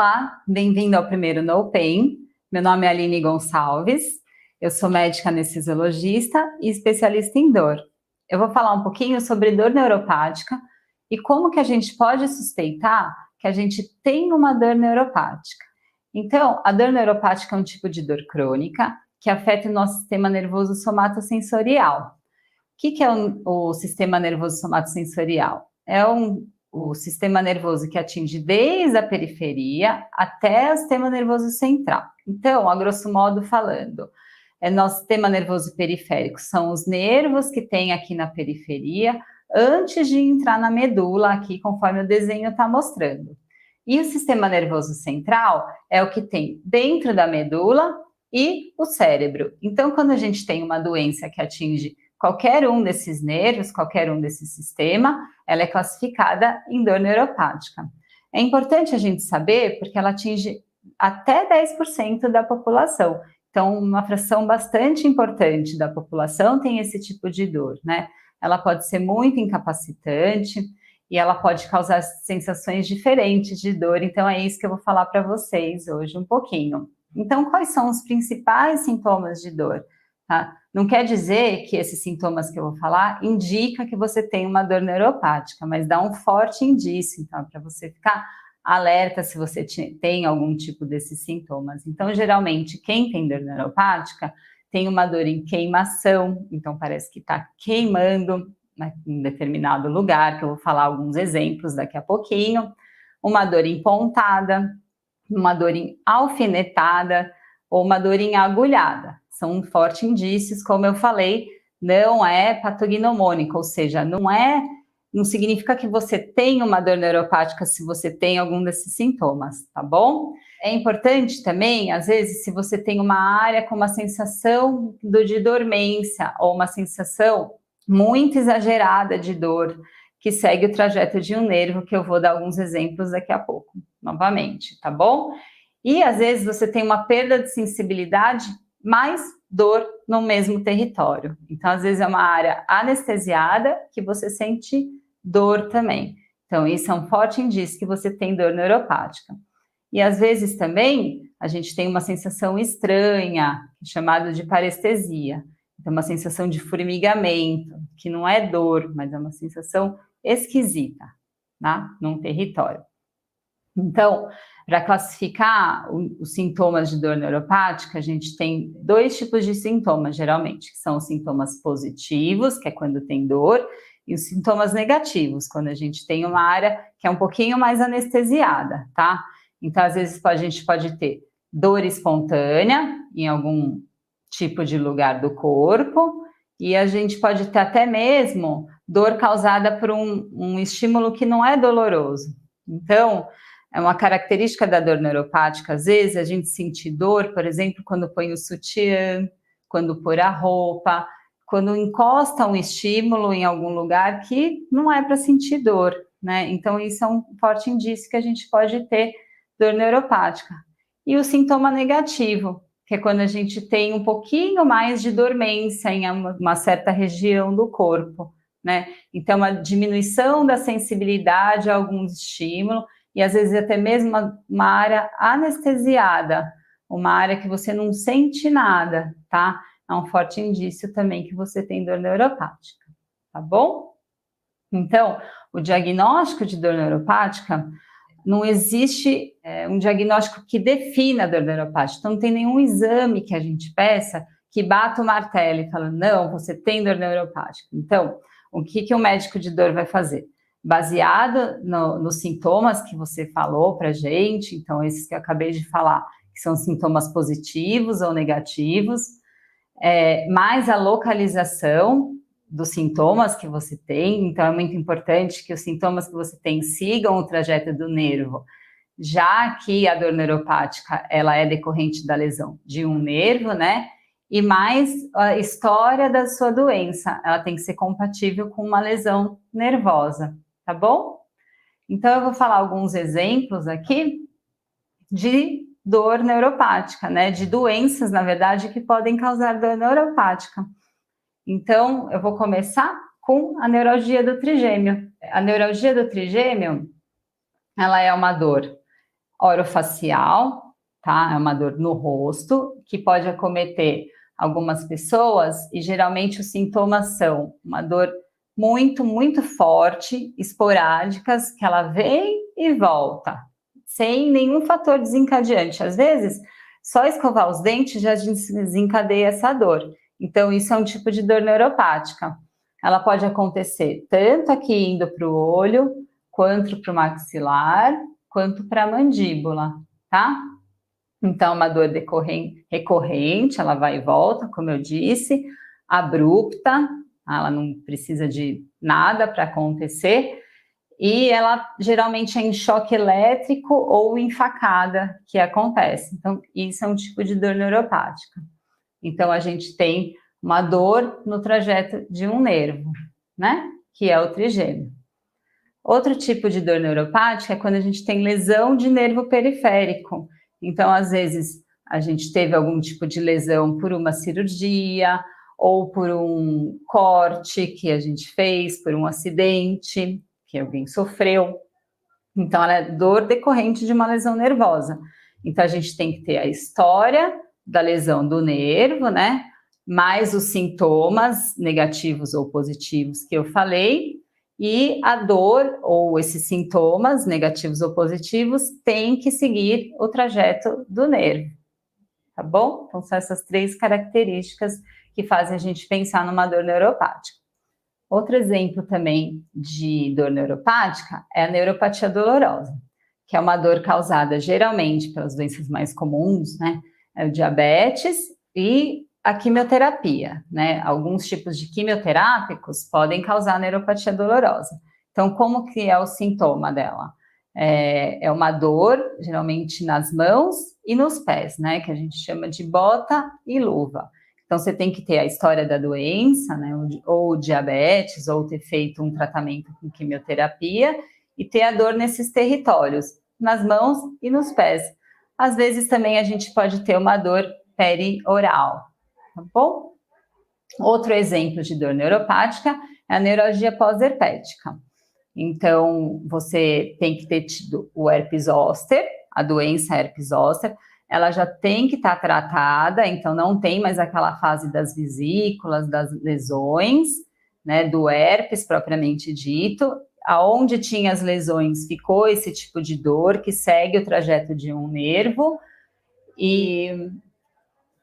Olá, bem-vindo ao primeiro No Pain. Meu nome é Aline Gonçalves, eu sou médica anestesiologista e especialista em dor. Eu vou falar um pouquinho sobre dor neuropática e como que a gente pode suspeitar que a gente tem uma dor neuropática. Então, a dor neuropática é um tipo de dor crônica que afeta o nosso sistema nervoso somatosensorial. O que é o sistema nervoso somatosensorial? O sistema nervoso que atinge desde a periferia até o sistema nervoso central. Então, a grosso modo falando, nosso sistema nervoso periférico são os nervos que tem aqui na periferia antes de entrar na medula, aqui conforme o desenho está mostrando. E o sistema nervoso central é o que tem dentro da medula e o cérebro. Então, quando a gente tem uma doença que atinge qualquer um desses nervos, qualquer um desses sistemas, ela é classificada em dor neuropática. É importante a gente saber porque ela atinge até 10% da população. Então, uma fração bastante importante da população tem esse tipo de dor, né? Ela pode ser muito incapacitante e ela pode causar sensações diferentes de dor. Então, é isso que eu vou falar para vocês hoje um pouquinho. Então, quais são os principais sintomas de dor? Tá? Não quer dizer que esses sintomas que eu vou falar indica que você tem uma dor neuropática, mas dá um forte indício, então, para você ficar alerta se você tem algum tipo desses sintomas. Então, geralmente, quem tem dor neuropática tem uma dor em queimação, então parece que está queimando em determinado lugar, que eu vou falar alguns exemplos daqui a pouquinho, uma dor em pontada, uma dor em alfinetada ou uma dor em agulhada. São fortes indícios, como eu falei, não é patognomônico, ou seja, não significa que você tem uma dor neuropática se você tem algum desses sintomas, tá bom? É importante também, às vezes, se você tem uma área com uma sensação de dormência ou uma sensação muito exagerada de dor, que segue o trajeto de um nervo, que eu vou dar alguns exemplos daqui a pouco, novamente, tá bom? E às vezes você tem uma perda de sensibilidade, mais dor no mesmo território. Então, às vezes é uma área anestesiada que você sente dor também. Então, isso é um forte indício que você tem dor neuropática. E às vezes também a gente tem uma sensação estranha, chamada de parestesia. Então, uma sensação de formigamento, que não é dor, mas é uma sensação esquisita, tá? Num território. Então, para classificar os sintomas de dor neuropática, a gente tem dois tipos de sintomas, geralmente, que são os sintomas positivos, que é quando tem dor, e os sintomas negativos, quando a gente tem uma área que é um pouquinho mais anestesiada, tá? Então, às vezes, a gente pode ter dor espontânea em algum tipo de lugar do corpo, e a gente pode ter até mesmo dor causada por um estímulo que não é doloroso. Então, é uma característica da dor neuropática, às vezes, a gente sentir dor, por exemplo, quando põe o sutiã, quando põe a roupa, quando encosta um estímulo em algum lugar que não é para sentir dor, né? Então, isso é um forte indício que a gente pode ter dor neuropática. E o sintoma negativo, que é quando a gente tem um pouquinho mais de dormência em uma certa região do corpo, né? Então, a diminuição da sensibilidade a algum estímulo, e às vezes até mesmo uma área anestesiada, uma área que você não sente nada, tá? É um forte indício também que você tem dor neuropática, tá bom? Então, o diagnóstico de dor neuropática, não existe um diagnóstico que defina a dor neuropática, então não tem nenhum exame que a gente peça que bata o martelo e fala, não, você tem dor neuropática. Então, o que o médico de dor vai fazer? Baseado nos sintomas que você falou para a gente, então esses que eu acabei de falar, que são sintomas positivos ou negativos, mais a localização dos sintomas que você tem, então é muito importante que os sintomas que você tem sigam o trajeto do nervo, já que a dor neuropática, ela é decorrente da lesão de um nervo, né? E mais a história da sua doença, ela tem que ser compatível com uma lesão nervosa, tá bom? Então, eu vou falar alguns exemplos aqui de dor neuropática, né? De doenças, na verdade, que podem causar dor neuropática. Então, eu vou começar com a neuralgia do trigêmeo. A neuralgia do trigêmeo, ela é uma dor orofacial, tá? É uma dor no rosto, que pode acometer algumas pessoas, e geralmente os sintomas são uma dor muito, muito forte, esporádicas, que ela vem e volta, sem nenhum fator desencadeante. Às vezes, só escovar os dentes já desencadeia essa dor. Então, isso é um tipo de dor neuropática. Ela pode acontecer tanto aqui indo para o olho, quanto para o maxilar, quanto para a mandíbula, tá? Então, uma dor recorrente, ela vai e volta, como eu disse, abrupta, ela não precisa de nada para acontecer, e ela geralmente é em choque elétrico ou em facada que acontece. Então, isso é um tipo de dor neuropática. Então, a gente tem uma dor no trajeto de um nervo, né? Que é o trigêmeo. Outro tipo de dor neuropática é quando a gente tem lesão de nervo periférico. Então, às vezes, a gente teve algum tipo de lesão por uma cirurgia ou por um corte que a gente fez, por um acidente que alguém sofreu. Então, ela é dor decorrente de uma lesão nervosa. Então, a gente tem que ter a história da lesão do nervo, né? Mais os sintomas negativos ou positivos que eu falei, e a dor ou esses sintomas negativos ou positivos têm que seguir o trajeto do nervo, tá bom? Então, são essas três características que fazem a gente pensar numa dor neuropática. Outro exemplo também de dor neuropática é a neuropatia dolorosa, que é uma dor causada geralmente pelas doenças mais comuns, né? É o diabetes e a quimioterapia, né? Alguns tipos de quimioterápicos podem causar neuropatia dolorosa. Então, como que é o sintoma dela? É uma dor, geralmente nas mãos e nos pés, né? Que a gente chama de bota e luva. Então, você tem que ter a história da doença, né? Ou diabetes, ou ter feito um tratamento com quimioterapia e ter a dor nesses territórios, nas mãos e nos pés. Às vezes também a gente pode ter uma dor perioral, tá bom? Outro exemplo de dor neuropática é a neuralgia pós-herpética. Então, você tem que ter tido o herpes zoster, a doença herpes zoster, ela já tem que estar tratada, então não tem mais aquela fase das vesículas, das lesões, né, do herpes propriamente dito. Aonde tinha as lesões ficou esse tipo de dor que segue o trajeto de um nervo, e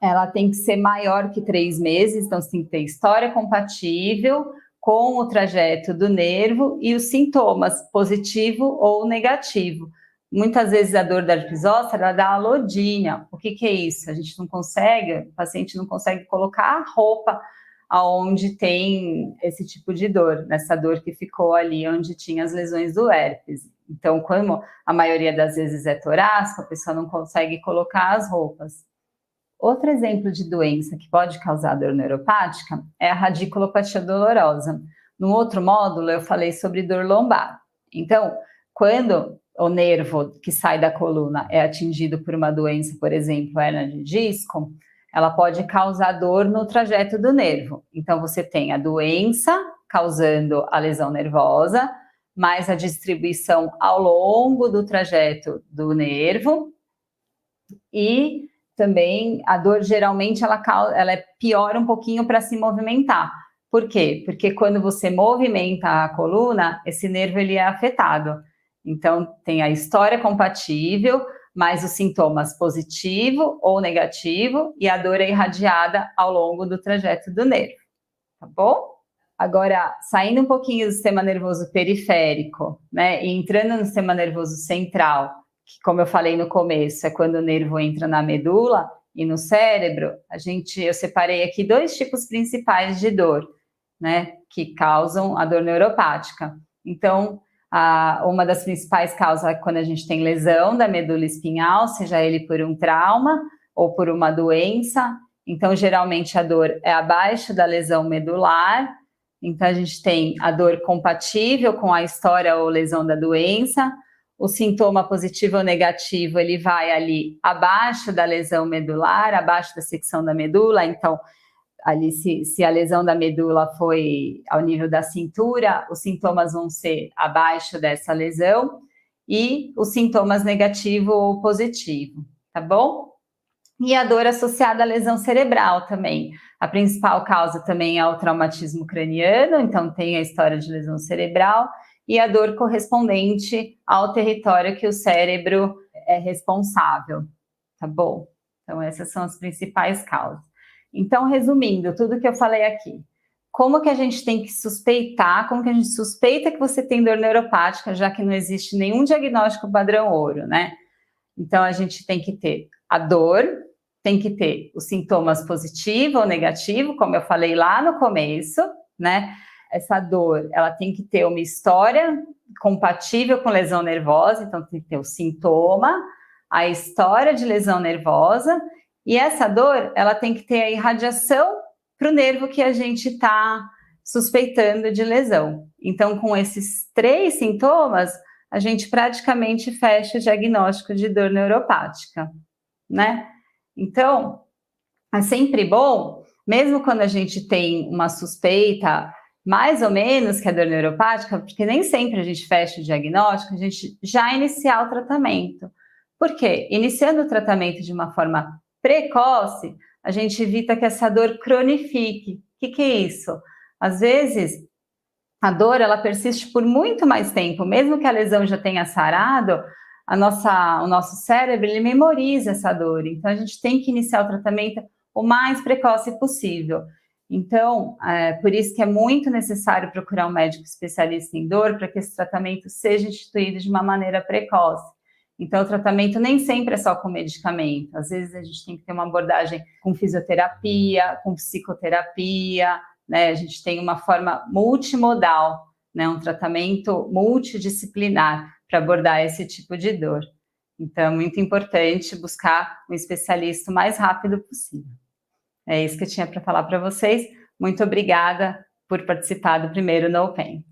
ela tem que ser maior que 3 meses, então você tem que ter história compatível com o trajeto do nervo e os sintomas, positivo ou negativo. Muitas vezes a dor da herpes zoster, ela dá alodínia. O que é isso? A gente não consegue, o paciente não consegue colocar a roupa aonde tem esse tipo de dor, nessa dor que ficou ali onde tinha as lesões do herpes. Então, como a maioria das vezes é torácica, a pessoa não consegue colocar as roupas. Outro exemplo de doença que pode causar dor neuropática é a radiculopatia dolorosa. No outro módulo, eu falei sobre dor lombar. Então, quando o nervo que sai da coluna é atingido por uma doença, por exemplo, hernia de disco, ela pode causar dor no trajeto do nervo. Então, você tem a doença causando a lesão nervosa, mais a distribuição ao longo do trajeto do nervo, e também a dor geralmente ela é pior um pouquinho para se movimentar. Por quê? Porque quando você movimenta a coluna, esse nervo ele é afetado. Então, tem a história compatível, mais os sintomas positivo ou negativo, e a dor é irradiada ao longo do trajeto do nervo, tá bom? Agora, saindo um pouquinho do sistema nervoso periférico, né, e entrando no sistema nervoso central, que, como eu falei no começo, é quando o nervo entra na medula e no cérebro, eu separei aqui 2 tipos principais de dor, né, que causam a dor neuropática. Então, uma das principais causas é quando a gente tem lesão da medula espinhal, seja ele por um trauma ou por uma doença. Então, geralmente a dor é abaixo da lesão medular. Então, a gente tem a dor compatível com a história ou lesão da doença. O sintoma positivo ou negativo, ele vai ali abaixo da lesão medular, abaixo da secção da medula. Então, ali, se a lesão da medula foi ao nível da cintura, os sintomas vão ser abaixo dessa lesão. e os sintomas negativo ou positivo, tá bom? E a dor associada à lesão cerebral também. A principal causa também é o traumatismo craniano, então tem a história de lesão cerebral, e a dor correspondente ao território que o cérebro é responsável, tá bom? Então essas são as principais causas. Então, resumindo tudo que eu falei aqui, como que a gente tem que suspeitar, como que a gente suspeita que você tem dor neuropática, já que não existe nenhum diagnóstico padrão ouro, né? Então, a gente tem que ter a dor, tem que ter os sintomas positivo ou negativo, como eu falei lá no começo, né? Essa dor, ela tem que ter uma história compatível com lesão nervosa, então tem que ter o sintoma, a história de lesão nervosa, e essa dor, ela tem que ter a irradiação para o nervo que a gente está suspeitando de lesão. Então, com esses 3 sintomas, a gente praticamente fecha o diagnóstico de dor neuropática, né? Então, é sempre bom, mesmo quando a gente tem uma suspeita, mais ou menos, que é dor neuropática, porque nem sempre a gente fecha o diagnóstico, a gente já iniciar o tratamento. Por quê? Iniciando o tratamento de uma forma precoce, a gente evita que essa dor cronifique. O que é isso? Às vezes, a dor, ela persiste por muito mais tempo, mesmo que a lesão já tenha sarado, o nosso cérebro, ele memoriza essa dor, então a gente tem que iniciar o tratamento o mais precoce possível. Então, por isso que é muito necessário procurar um médico especialista em dor para que esse tratamento seja instituído de uma maneira precoce. Então, o tratamento nem sempre é só com medicamento, às vezes a gente tem que ter uma abordagem com fisioterapia, com psicoterapia, né? A gente tem uma forma multimodal, né? Um tratamento multidisciplinar para abordar esse tipo de dor. Então, é muito importante buscar um especialista o mais rápido possível. É isso que eu tinha para falar para vocês. Muito obrigada por participar do primeiro No Pain.